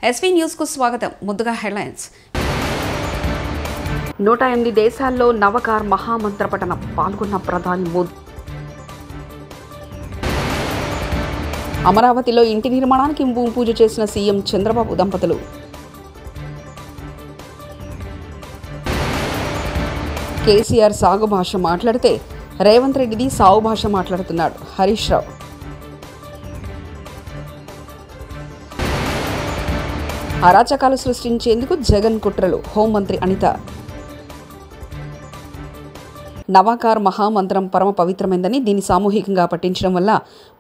SV news కు స్వాగతం. ముందుగా హెడ్లైన్స్. 108 దేశాల్లో నవకార్ మహామంత్ర పఠనం పాల్గొన్న ప్రధాని మోదీ. అమరావతిలో ఇంటి నిర్మాణానికి భూమి పూజ చేసిన సీఎం చంద్రబాబు దంపతులు. కేసీఆర్ సాగు భాష మాట్లాడితే రేవంత్ రెడ్డిది సాగు భాష మాట్లాడుతున్నాడు హరీష్ రావు. అరాచకాలు సృష్టించేందుకు జగన్ కుట్రలు హోంమంత్రి అనిత. నవాకార్ మహామంత్రం పరమ పవిత్రమైందని దీన్ని సామూహికంగా పఠించడం వల్ల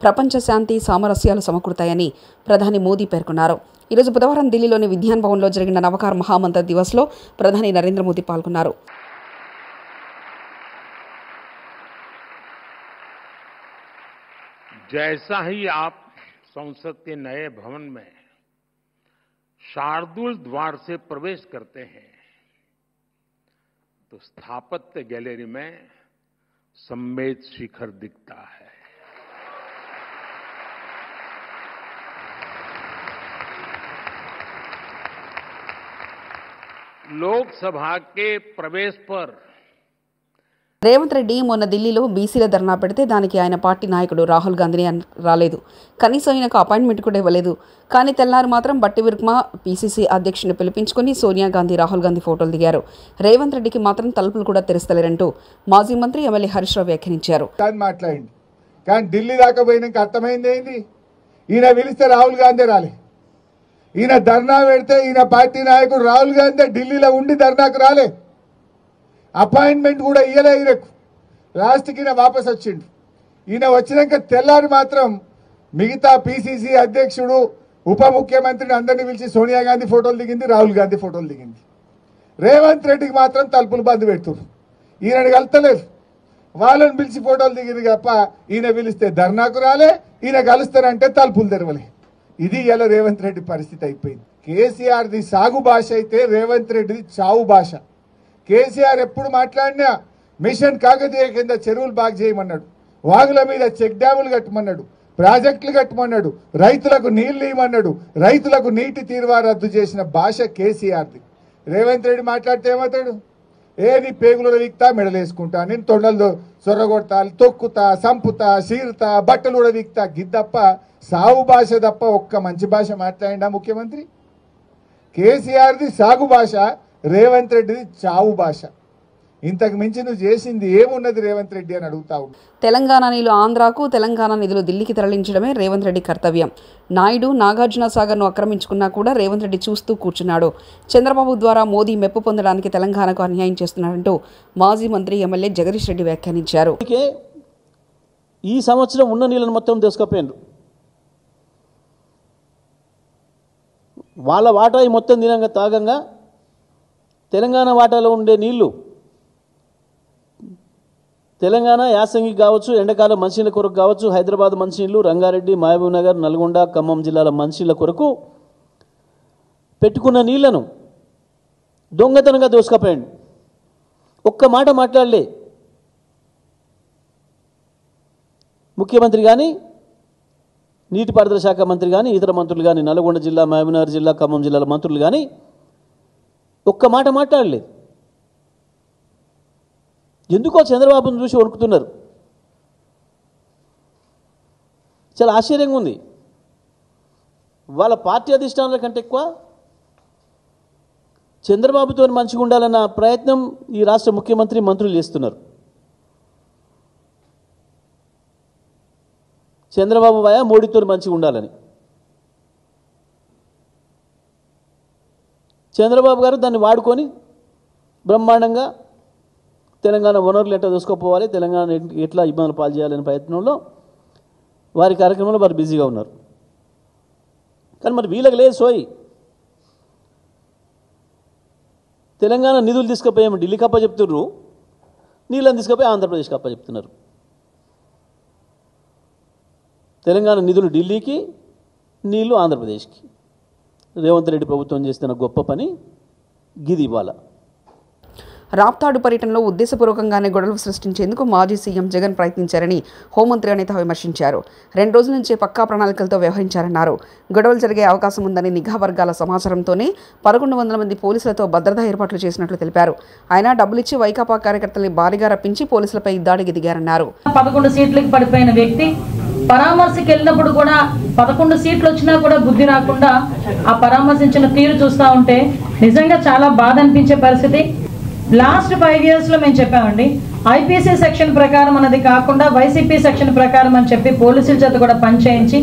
ప్రపంచ శాంతి సామరస్యాలు సమకూరుతాయని ప్రధాని మోదీ పేర్కొన్నారు. ఈరోజు బుధవారం ఢిల్లీలోని విజ్ఞాన్ భవన్లో జరిగిన నవకార్ మహామంత్ర దివస్లో ప్రధాని నరేంద్ర మోదీ పాల్గొన్నారు. जैसा ही आप संसद के नए भवन में शार्दुल द्वार से प्रवेश करते हैं तो स्थापत्य गैलरी में सम्मेद शिखर दिखता है. लोकसभा के प्रवेश पर రేవంత్ రెడ్డి మొన్న ఢిల్లీలో బీసీల ధర్నా పెడితే దానికి ఆయన పార్టీ నాయకుడు రాహుల్ గాంధీని రాలేదు. కనీసం ఆయనకు అపాయింట్మెంట్ కూడా ఇవ్వలేదు. కానీ తెల్లారు మాత్రం బట్టి విక్రమ పీసీసీ అధ్యక్షుని పిలిపించుకుని సోనియా గాంధీ రాహుల్ గాంధీ ఫోటోలు దిగారు. రేవంత్ రెడ్డికి మాత్రం తలుపులు కూడా తెరుస్తలేరంటూ మాజీ మంత్రి ఎమ్మెల్యే హరీష్ రావు వ్యాఖ్యానించారు. కానీ ఢిల్లీ దాకా పోయినాక అర్థమైంది ఏంది, ఈయన పిలిస్తే రాహుల్ గాంధీ రాలే. ఈయన ధర్నా పెడితే ఈయన పార్టీ నాయకుడు రాహుల్ గాంధీ ఢిల్లీలో ఉండి ధర్నాకు రాలే. అపాయింట్మెంట్ కూడా ఇయ్యలే. ఈయనకు లాస్ట్కి ఈయన వాపస్ వచ్చిండు. ఈయన వచ్చినాక తెల్లారి మాత్రం మిగతా పీసీసీ అధ్యక్షుడు ఉప ముఖ్యమంత్రిని అందరినీ పిలిచి సోనియా గాంధీ ఫోటోలు దిగింది, రాహుల్ గాంధీ ఫోటోలు దిగింది. రేవంత్ రెడ్డికి మాత్రం తలుపులు బంద్ పెడుతున్నారు. ఈయనని కలుస్తలేరు. వాళ్ళని పిలిచి ఫోటోలు దిగింది తప్ప ఈయన పిలిస్తే ధర్నాకు రాలే, ఈయన కలుస్తారంటే తలుపులు తెరవలే. ఇది ఇలా రేవంత్ రెడ్డి పరిస్థితి అయిపోయింది. కేసీఆర్ది సాగు భాష అయితే రేవంత్ రెడ్డిది చావు భాష. కేసీఆర్ ఎప్పుడు మాట్లాడినా మిషన్ కాకతీయ కింద చెరువులు బాగు చేయమన్నాడు, వాగుల మీద చెక్ డ్యాములు కట్టమన్నాడు, ప్రాజెక్టులు కట్టమన్నాడు, రైతులకు నీళ్లు ఇవ్వమన్నాడు, రైతులకు నీటి తీరువా రద్దు చేసిన భాష కేసీఆర్ది. రేవంత్ రెడ్డి మాట్లాడితే ఏమవుతాడు, నీ పేగులు వీక్తా, మెడలేసుకుంటా, నేను తొండలు సొర్రగొడతా, తొక్కుతా, సంపుతా, సీరుతా, బట్టలు కూడా వీక్తా, గిద్దప్ప సాగు భాష తప్ప ఒక్క మంచి భాష మాట్లాడిండా ముఖ్యమంత్రి? కేసీఆర్ది సాగు భాష, రేవంత్ రెడ్డిది చావు భాష. ఇంతకు మించి నువ్వు చేసింది ఏమున్నది రేవంత్ రెడ్డి అని అడుగుతావు. తెలంగాణ నీళ్లు ఆంధ్రాకు, తెలంగాణ నిధులు ఢిల్లీకి తరలించడమే రేవంత్ రెడ్డి కర్తవ్యం. నాయుడు నాగార్జున సాగర్ను ఆక్రమించుకున్నా కూడా రేవంత్ రెడ్డి చూస్తూ కూర్చున్నాడు. చంద్రబాబు ద్వారా మోదీ మెప్పు పొందడానికి తెలంగాణకు అన్యాయం చేస్తున్నాడంటూ మాజీ మంత్రి ఎమ్మెల్యే జగదీష్ రెడ్డి వ్యాఖ్యానించారు. ఈ సంవత్సరం ఉన్న నీళ్ళను మొత్తం తీసుకుపోయిండ్రు. వాళ్ళ వాటా మొత్తం దినంగా తాగంగా తెలంగాణ వాటాలో ఉండే నీళ్లు తెలంగాణ యాసంగి కావచ్చు, ఎండాకాలం మంచినీళ్ళ కొరకు కావచ్చు, హైదరాబాద్ మంచినీళ్ళు, రంగారెడ్డి, మహబూబ్ నగర్, నల్గొండ, ఖమ్మం జిల్లాల మంచినీళ్ళ కొరకు పెట్టుకున్న నీళ్లను దొంగతనంగా దోసుకపోయాడు. ఒక్క మాట మాట్లాడలే ముఖ్యమంత్రి కానీ, నీటిపారుదల శాఖ మంత్రి కానీ, ఇతర మంత్రులు కానీ, నల్గొండ జిల్లా, మహబూబ్ నగర్ జిల్లా, ఖమ్మం జిల్లాల మంత్రులు కానీ ఒక్క మాట మాట్లాడలేదు. ఎందుకో చంద్రబాబును చూసి వణుకుతున్నారు. చాలా ఆశ్చర్యంగా ఉంది. వాళ్ళ పార్టీ అధిష్టానాల కంటే ఎక్కువ చంద్రబాబుతో మంచిగా ఉండాలన్న ప్రయత్నం ఈ రాష్ట్ర ముఖ్యమంత్రి మంత్రులు చేస్తున్నారు. చంద్రబాబు భయ మోడీతో మంచిగా ఉండాలని. చంద్రబాబు గారు దాన్ని వాడుకొని బ్రహ్మాండంగా తెలంగాణ వనరులు ఎట్లా దూసుకోపోవాలి, తెలంగాణ ఎట్లా ఇబ్బందులు పాలు చేయాలనే ప్రయత్నంలో వారి కార్యక్రమంలో వారు బిజీగా ఉన్నారు. కానీ మరి వీళ్ళకి లేదు సోయి. తెలంగాణ నిధులు తీసుకుపోయాము ఢిల్లీకి అప్ప చెప్తున్నారు, నీళ్ళని తీసుకుపోయి ఆంధ్రప్రదేశ్కి అప్ప చెప్తున్నారు. తెలంగాణ నిధులు ఢిల్లీకి, నీళ్లు ఆంధ్రప్రదేశ్కి. రేవంత్ రెడ్డి ప్రభుత్వం చేస్తున్న గొప్ప పని గిది ఇవాళ. రాప్తాడు పర్యటనలో ఉద్దేశపూర్వకంగానే గొడవలు సృష్టించేందుకు మాజీ సీఎం జగన్ ప్రయత్నించారని హోంమంత్రి అనిత విమర్శించారు. 2 రోజుల నుంచే పక్కా ప్రణాళికలతో వ్యవహరించారన్నారు. గొడవలు జరిగే అవకాశం ఉందని నిఘా వర్గాల సమాచారంతోనే 1100 మంది పోలీసులతో భద్రతా ఏర్పాట్లు చేసినట్లు తెలిపారు. ఆయన డబ్బులిచ్చి వైకాపా కార్యకర్తల్ని భారీగా రప్పించి పోలీసులపై దాడికి దిగారన్నారు. 11 సీట్లకు పడిపోయిన వ్యక్తి పరామర్శకి వెళ్ళినప్పుడు కూడా 11 సీట్లు వచ్చినా కూడా బుద్ధి రాకుండా ఆ పరామర్శించిన తీరు చూస్తూ ఉంటే నిజంగా చాలా బాధ అనిపించే పరిస్థితి. లాస్ట్ 5 yearsలో మేము చెప్పామండి, ఐపీసీ సెక్షన్ ప్రకారం అన్నది కాకుండా వైసీపీ సెక్షన్ ప్రకారం అని చెప్పి పోలీసుల చేత కూడా పనిచేయించి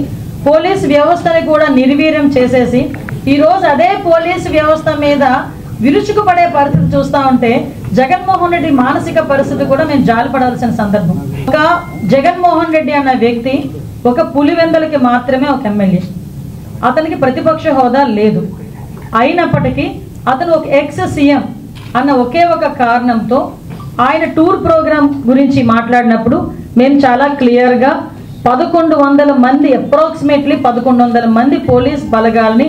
పోలీస్ వ్యవస్థని కూడా నిర్వీర్యం చేసేసి ఈరోజు అదే పోలీసు వ్యవస్థ మీద విరుచుకుపడే పరిస్థితి చూస్తూ ఉంటే జగన్మోహన్ రెడ్డి మానసిక పరిస్థితి కూడా మేము జాలిపడాల్సిన సందర్భం. ఒక జగన్మోహన్ రెడ్డి అన్న వ్యక్తి ఒక పులివెందలకి మాత్రమే ఒక ఎమ్మెల్యే, అతనికి ప్రతిపక్ష హోదా లేదు. అయినప్పటికీ అతను ఒక ఎక్స్ సీఎం అన్న ఒకే ఒక కారణంతో ఆయన టూర్ ప్రోగ్రామ్ గురించి మాట్లాడినప్పుడు మేము చాలా క్లియర్గా 1100 మంది అప్రాక్సిమేట్లీ 1100 మంది పోలీస్ బలగాల్ని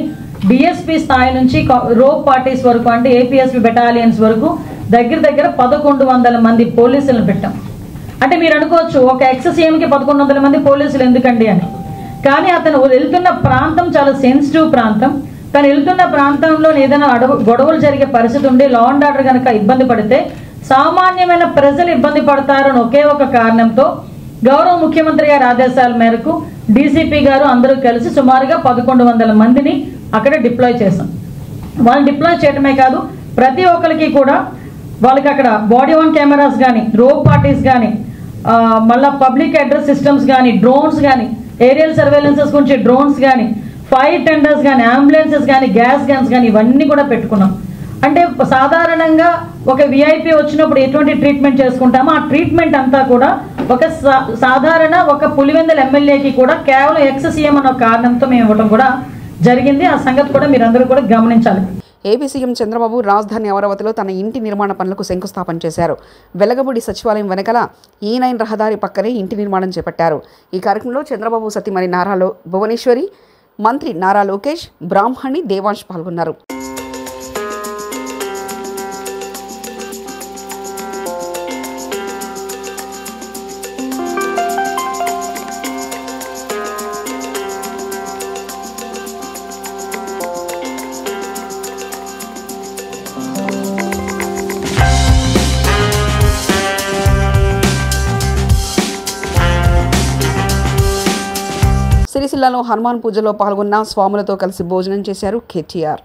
డిఎస్పీ స్థాయి నుంచి రోప్ పార్టీస్ వరకు అంటే ఏపీఎస్పీ బెటాలియన్స్ వరకు దగ్గర 1100 మంది పోలీసులను పెట్టాం. అంటే మీరు అనుకోవచ్చు ఒక ఎక్స్ సీఎంకి 1100 మంది పోలీసులు ఎందుకండి అని. కానీ అతను వెళ్తున్న ప్రాంతం చాలా సెన్సిటివ్ ప్రాంతం. తను వెళ్తున్న ప్రాంతంలో ఏదైనా గొడవలు జరిగే పరిస్థితి ఉండి లా అండ్ ఆర్డర్ కనుక ఇబ్బంది పడితే సామాన్యమైన ప్రజలు ఇబ్బంది పడతారని ఒకే ఒక కారణంతో గౌరవ ముఖ్యమంత్రి గారి ఆదేశాల మేరకు డీసీపీ గారు అందరూ కలిసి సుమారుగా 1100 మందిని అక్కడ డిప్లాయ్ చేశాం. వాళ్ళు డిప్లాయ్ చేయడమే కాదు, ప్రతి ఒక్కరికి కూడా వాళ్ళకి అక్కడ బాడీ ఆన్ కెమెరాస్ కానీ, రోప్ పార్టీస్ కానీ, మళ్ళీ పబ్లిక్ అడ్రస్ సిస్టమ్స్ కానీ, డ్రోన్స్ కానీ, ఏరియల్ సర్వేలెన్సెస్ గురించి డ్రోన్స్ కానీ, ఫైర్ టెండర్స్ కానీ, అంబులెన్సెస్ కానీ, గ్యాస్ గన్స్ కానీ ఇవన్నీ కూడా పెట్టుకున్నాం. అంటే సాధారణంగా ఒక విఐపీ వచ్చినప్పుడు ఎటువంటి ట్రీట్మెంట్ చేసుకుంటామో ఆ ట్రీట్మెంట్ అంతా కూడా ఒక సాధారణ ఒక పులివెందుల ఎమ్మెల్యేకి కూడా కేవలం ఎక్స్ సీఎం అన్న కారణంతో మేము ఇవ్వడం కూడా జరిగింది. ఆ సంగతి కూడా మీరందరూ కూడా గమనించాలి. ఏపీ సీఎం చంద్రబాబు రాజధాని అమరావతిలో తన ఇంటి నిర్మాణ పనులకు శంకుస్థాపన చేశారు. వెలగపూడి సచివాలయం వెనకాల E9 రహదారి పక్కనే ఇంటి నిర్మాణం చేపట్టారు. ఈ కార్యక్రమంలో చంద్రబాబు సతీమణి నారా భువనేశ్వరి, మంత్రి నారా లోకేష్, బ్రాహ్మణి, దేవాంశ్ పాల్గొన్నారు. సిరిసిల్లలో హనుమాన్ పూజలో పాల్గొన్న స్వాములతో కలిసి భోజనం చేశారు కేటీఆర్.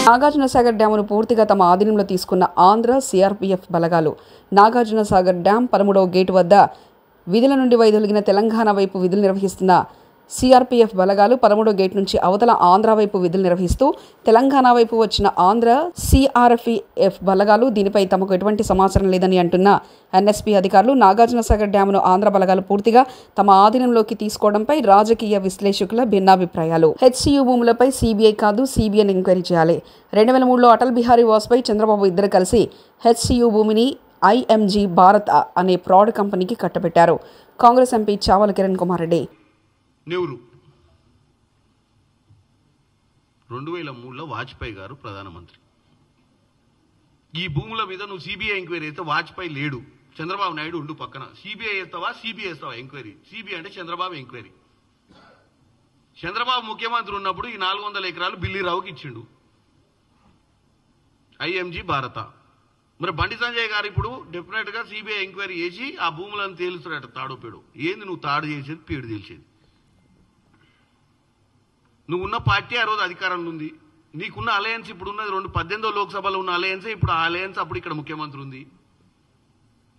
నాగార్జునసాగర్ డ్యామును పూర్తిగా తమ ఆధీనంలో తీసుకున్న ఆంధ్ర సిఆర్పీఎఫ్ బలగాలు నాగార్జునసాగర్ డ్యాం 13వ గేటు వద్ద విధుల నుండి వైదొలిగిన తెలంగాణ వైపు విధులు నిర్వహిస్తున్న సిఆర్పీఎఫ్ బలగాలు 13వ గేట్ నుంచి అవతల ఆంధ్ర వైపు విధులు నిర్వహిస్తూ తెలంగాణ వైపు వచ్చిన ఆంధ్ర సిఆర్పీఎఫ్ బలగాలు దీనిపై తమకు ఎటువంటి సమాచారం లేదని అంటున్న ఎన్ఎస్పీ అధికారులు నాగార్జునసాగర్ డ్యామును ఆంధ్ర బలగాలు పూర్తిగా తమ ఆధీనంలోకి తీసుకోవడంపై రాజకీయ విశ్లేషకుల భిన్నాభిప్రాయాలు. హెచ్సియు భూములపై సిబిఐ కాదు సిబిఐని ఎంక్వైరీ చేయాలి. 2003లో అటల్ బిహారీ వాజ్పేయి, చంద్రబాబు ఇద్దరు కలిసి హెచ్సియు భూమిని ఐఎంజీ భారత్ అనే ఫ్రాడ్ కంపెనీకి కట్టబెట్టారు. కాంగ్రెస్ ఎంపీ చావల కిరణ్ కుమార్ రెడ్డి. నెహ్రూ 2003లో వాజ్పేయి గారు ప్రధానమంత్రి. ఈ భూముల మీద నువ్వు సిబిఐ ఎంక్వైరీ అయితే వాజ్పేయి లేడు, చంద్రబాబు నాయుడు ఉండు పక్కన. సిబిఐ వేస్తావా సిబిఐ వేస్తావా ఎంక్వైరీ? సిబిఐ అంటే చంద్రబాబు ఎంక్వైరీ. చంద్రబాబు ముఖ్యమంత్రి ఉన్నప్పుడు ఈ 400 ఎకరాలు బిల్లీరావుకి ఇచ్చిండు ఐఎంజీ భారత. మరి బండి సంజయ్ గారు ఇప్పుడు డెఫినెట్గా సిబిఐ ఎంక్వైరీ చేసి ఆ భూములను తేలుస్తాడట. తాడు పేడు ఏంది నువ్వు తాడు చేసేది, పేడు తెలిసేది? నువ్వు ఉన్న పార్టీ ఆ రోజు అధికారంలో ఉంది, నీకున్న అలయన్స్ ఇప్పుడు ఉన్నది 18వ లోక్సభలో ఉన్న అలయన్స్, ఇప్పుడు ఆ అలయన్స్ అప్పుడు ఇక్కడ ముఖ్యమంత్రి ఉంది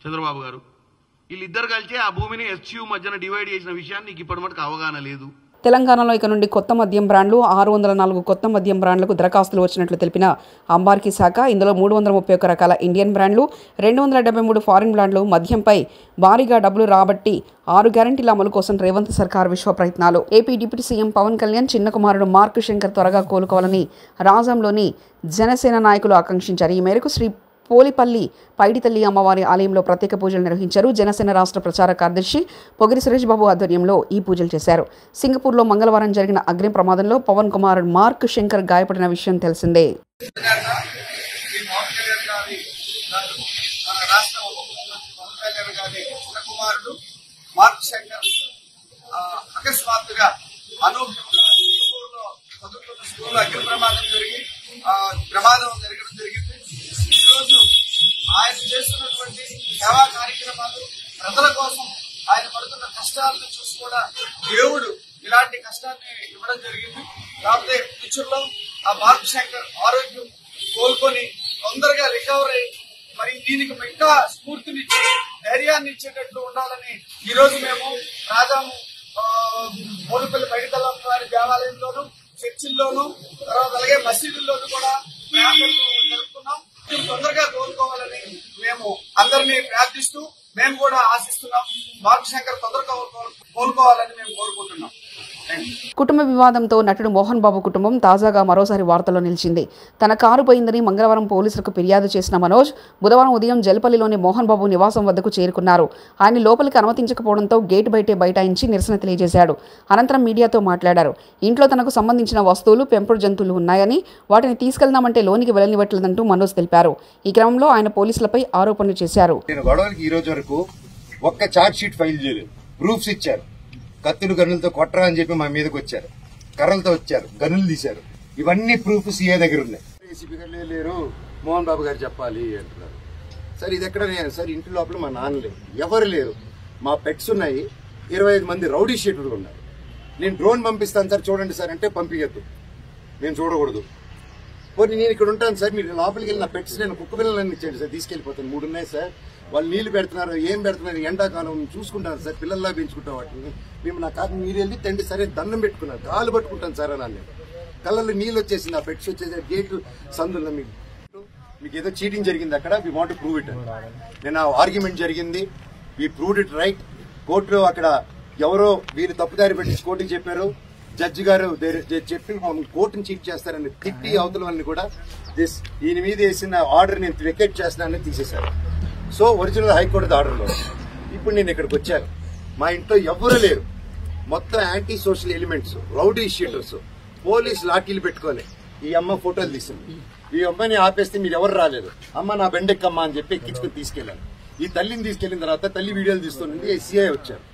చంద్రబాబు గారు. వీళ్ళిద్దరు కలిసి ఆ భూమిని ఎస్యూ మధ్యన డివైడ్ చేసిన విషయాన్ని నీకు ఇప్పటి మటుకు అవగాహన లేదు. తెలంగాణలో ఇక నుండి కొత్త మద్యం బ్రాండ్లు 604 కొత్త మద్యం బ్రాండ్లకు దరఖాస్తులు వచ్చినట్లు తెలిపిన అంబార్కీ శాఖ, ఇందులో 331 రకాల ఇండియన్ బ్రాండ్లు, 273 ఫారిన్ బ్రాండ్లు. మద్యంపై భారీగా డబ్బులు రాబట్టి 6 గ్యారంటీల అమలు కోసం రేవంత్ సర్కార్ విశ్వ ప్రయత్నాలు. AP deputy CM Pawan Kalyan చిన్న కుమారుడు మార్క్ శంకర్ త్వరగా కోలుకోవాలని రాజంలోని జనసేన నాయకులు ఆకాంక్షించారు. ఈ మేరకు శ్రీ పోలిపల్లి పైడితల్లి అమ్మవారి ఆలయంలో ప్రత్యేక పూజలు నిర్వహించారు. జనసేన రాష్ట్ర ప్రచార కార్యదర్శి పొగిరి సురేష్ బాబు ఆధ్వర్యంలో ఈ పూజలు చేశారు. సింగపూర్లో మంగళవారం జరిగిన అగ్ని ప్రమాదంలో పవన్ కుమారుడు మార్క్ శంకర్ గాయపడిన విషయం తెలిసిందే. ఆయన చేస్తున్నటువంటి సేవా కార్యక్రమాలు, ప్రజల కోసం ఆయన పడుతున్న కష్టాలను చూసి కూడా దేవుడు ఇలాంటి కష్టాన్ని ఇవ్వడం జరిగింది. కాకపోతే ఫ్యూచర్లో ఆ మార్క్ శంకర్ ఆరోగ్యం కోలుకొని తొందరగా రికవర్ అయ్యి మరి దీనికి ఇంకా స్ఫూర్తినిచ్చి ధైర్యాన్ని ఇచ్చేటట్లు ఉండాలని ఈ రోజు మేము రాజాము పోలిపల్లి పైడితల్లమ్మ వారి దేవాలయంలోను, చర్చిల్లోను, తర్వాత అలాగే మసీదుల్లోనూ కూడా ప్రార్థనలు జరుపుకున్నాం. తొందరగా కోలుకోవాలని మేము అందరినీ ప్రార్థిస్తూ మేము కూడా ఆశిస్తున్నాం. మార్క్ శంకర్ తొందరగా కోలుకోవాలని మేము కోరుకుంటున్నాం. కుటుంబ వివాదంతో నటుడు మోహన్ బాబు కుటుంబం తాజాగా మరోసారి వార్తల్లో నిలిచింది. తన కారు పోయిందని మంగళవారం పోలీసులకు ఫిర్యాదు చేసిన మనోజ్ బుధవారం ఉదయం జల్పల్లిలోని మోహన్ బాబు నివాసం వద్దకు చేరుకున్నారు. ఆయన లోపలికి అనుమతించకపోవడంతో గేటు బైఠాయించి నిరసన తెలియజేశాడు. అనంతరం మీడియాతో మాట్లాడారు. ఇంట్లో తనకు సంబంధించిన వస్తువులు, పెంపుడు జంతువులు ఉన్నాయని వాటిని తీసుకెళ్దామంటే లోనికి వెళ్ళనివ్వట్లేదంటూ మనోజ్ తెలిపారు. ఈ క్రమంలో ఆయన పోలీసులపై ఆరోపణలు చేశారు. కత్తులు గన్నులతో కొట్టరా అని చెప్పి మా మీదకి వచ్చారు, కర్రలతో వచ్చారు, గన్నులు తీశారు. ఇవన్నీ ప్రూఫ్ సీఏ దగ్గర ఉన్నాయి. ఏసీపీ గారు లేరు, మోహన్ బాబు గారు చెప్పాలి అంటున్నారు. సార్ ఇది ఎక్కడ సార్? ఇంటి లోపల మా నాన్న లేరు, ఎవరు లేరు, మా పెట్స్ ఉన్నాయి, 25 మంది రౌడీ షీటర్లు ఉన్నారు. నేను డ్రోన్ పంపిస్తాను సార్ చూడండి సార్ అంటే పంపించద్దు, నేను చూడకూడదు. పోనీ నేను ఇక్కడ ఉంటాను సార్, మీరు లోపలికి వెళ్ళిన పెట్స్ నేను కుక్క పిల్లలన్నీ ఇచ్చేయండి సార్, తీసుకెళ్లిపోతాను. 3 ఉన్నాయి సార్, వాళ్ళు నీళ్లు పెడుతున్నారు, ఏం పెడుతున్నారు, ఎండాకాలం చూసుకుంటాను సార్, పిల్లల్లా పెంచుకుంటాం వాటిని. మేము నా కాదు మీరు వెళ్ళి తండ్రి సరే దండం పెట్టుకున్నారు, కాలు పట్టుకుంటాను సార్ అని. కళ్ళల్లో నీళ్ళు వచ్చేసింది, ఆ పెట్స్ వచ్చేసి గేటు సందుల్లో మీకు ఏదో చీటింగ్ జరిగింది అక్కడ, we want to prove it. నేను ఆ ఆర్గ్యుమెంట్ జరిగింది, వి ప్రూవ్డ్ ఇట్ రైట్. కోర్టులో అక్కడ ఎవరో వీళ్ళు తప్పుదారి పెట్టి కోర్టుకి చెప్పారు, జడ్జి గారు చెప్పి కోర్టును చీట్ చేస్తారని తిట్టి అవతల వాళ్ళని కూడా ఈయన మీద వేసిన ఆర్డర్ నేను వెకేట్ చేస్తానని తీసేశారు. సో ఒరిజినల్ హైకోర్టు ఆర్డర్లో ఇప్పుడు నేను ఇక్కడికి వచ్చాను. మా ఇంట్లో ఎవరు లేరు, మొత్తం anti social elements, rowdy sheeters, police లాఠీలు పెట్టుకోలే. ఈ అమ్మ ఫోటోలు తీసింది, ఈ అమ్మాయిని ఆపేస్తే మీరు ఎవరు రాలేదు, అమ్మ నా బెండెక్కమ్మ అని చెప్పి ఎక్కించుకుని తీసుకెళ్లాను. ఈ తల్లిని తీసుకెళ్లిన తర్వాత తల్లి వీడియోలు తీస్తుంది, సీఐ వచ్చారు,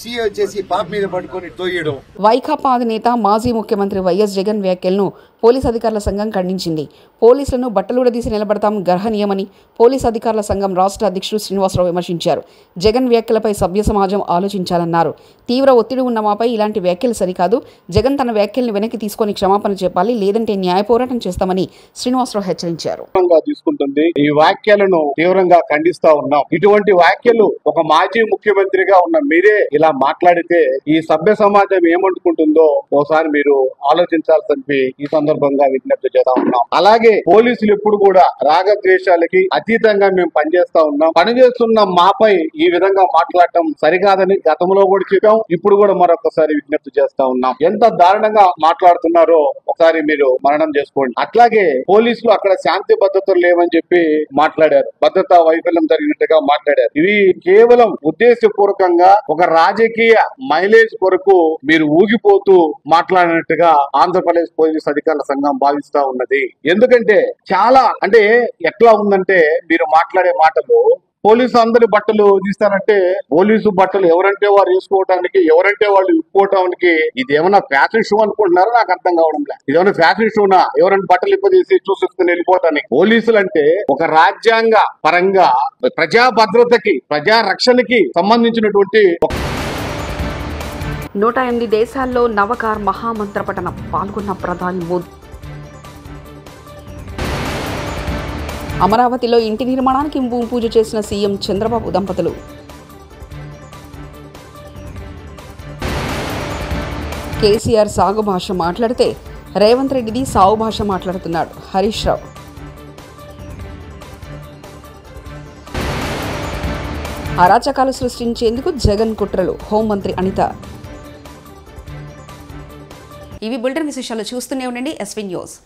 సీఐ వచ్చేసి పాప మీద పట్టుకొని తోయడం. వైకాపా అధినేత మాజీ ముఖ్యమంత్రి వైఎస్ జగన్ వ్యాఖ్యలను పోలీస్ అధికారుల సంఘం ఖండించింది. పోలీసులను బట్టలుడదీసి నిలబడతాం గర్హనీయమని పోలీస్ అధికారుల సంఘం రాష్ట్ర అధ్యక్షుడు శ్రీనివాసరావు విమర్శించారు. జగన్ వ్యాఖ్యలపై సభ్య సమాజం ఆలోచించాలన్నారు. తీవ్ర ఒత్తిడి ఉన్న మాపై ఇలాంటి వ్యాఖ్యలు సరికాదు, జగన్ తన వ్యాఖ్యల్ని వెనక్కి తీసుకొని క్షమాపణ చెప్పాలి, లేదంటే న్యాయ పోరాటం చేస్తామని శ్రీనివాసరావు హెచ్చరించారు. తీసుకుంటుంది ఈ వ్యాఖ్యలను తీవ్రంగా ఖండిస్తా ఉన్నాం. ఇటువంటి వ్యాఖ్యలు ఒక మాజీ ముఖ్యమంత్రిగా ఉన్న మీరే ఇలా మాట్లాడితే ఈ సభ్య సమాజం ఏమనుకుంటుందో ఒకసారి మీరు ఆలోచించాల్సింది ఈ సందర్భంగా విజ్ఞప్తి చేస్తా ఉన్నాం. అలాగే పోలీసులు ఎప్పుడు కూడా రాగద్వేషాలకి అతీతంగా మేము పనిచేస్తా ఉన్నాం. పనిచేస్తున్న మాపై ఈ విధంగా మాట్లాడటం సరికాదని గతంలో కూడా చెప్పాం, ఇప్పుడు కూడా మరొకసారి విజ్ఞప్తి చేస్తా ఉన్నాం. ఎంత దారుణంగా మాట్లాడుతున్నారో ఒకసారి మీరు మననం చేసుకోండి. అట్లాగే పోలీసులు అక్కడ శాంతి భద్రతలు లేవని చెప్పి మాట్లాడారు, భద్రతా వైఫల్యం జరిగినట్టుగా మాట్లాడారు. ఇది కేవలం ఉద్దేశపూర్వకంగా ఒక రాజకీయ మైలేజ్ కొరకు మీరు ఊగిపోతూ మాట్లాడినట్టుగా ఆంధ్రప్రదేశ్ పోలీస్ అధికారుల సంఘం భావిస్తా ఉన్నది. ఎందుకంటే చాలా అంటే ఎట్లా ఉందంటే మీరు మాట్లాడే మాటలు పోలీసు అందరి బట్టలు తీస్తారంటే పోలీసు బట్టలు ఎవరంటే వారు వేసుకోవడానికి, ఎవరంటే వాళ్ళు ఇప్పుకోవడానికి ఇది ఏమన్నా ఫ్యాషన్ షో అనుకుంటున్నారో నాకు అర్థం కావడం లేదు. ఇదేమన్నా ఫ్యాషన్ షోనా ఎవరైనా బట్టలు ఇప్పదీసి చూసుకుని వెళ్ళిపోవటానికి? పోలీసులు అంటే ఒక రాజ్యాంగ పరంగా ప్రజా భద్రతకి, ప్రజా రక్షణకి సంబంధించినటువంటి 108 దేశాల్లో నవకార్ మహామంత్ర పఠనం పాల్గొన్న ప్రధాని మోదీ. అమరావతిలో ఇంటి నిర్మాణానికి భూమి పూజ చేసిన సీఎం చంద్రబాబు దంపతులు. కేసీఆర్ సాగు భాష మాట్లాడితే రేవంత్ రెడ్డిది సాగు భాష మాట్లాడుతున్నాడు హరీష్ రావు. అరాచకాలు సృష్టించేందుకు జగన్ కుట్రలు హోంమంత్రి అనిత. ఇవి బులెటిన్ విశేషాలు. చూస్తూనే ఉండండి ఎస్వీ న్యూస్.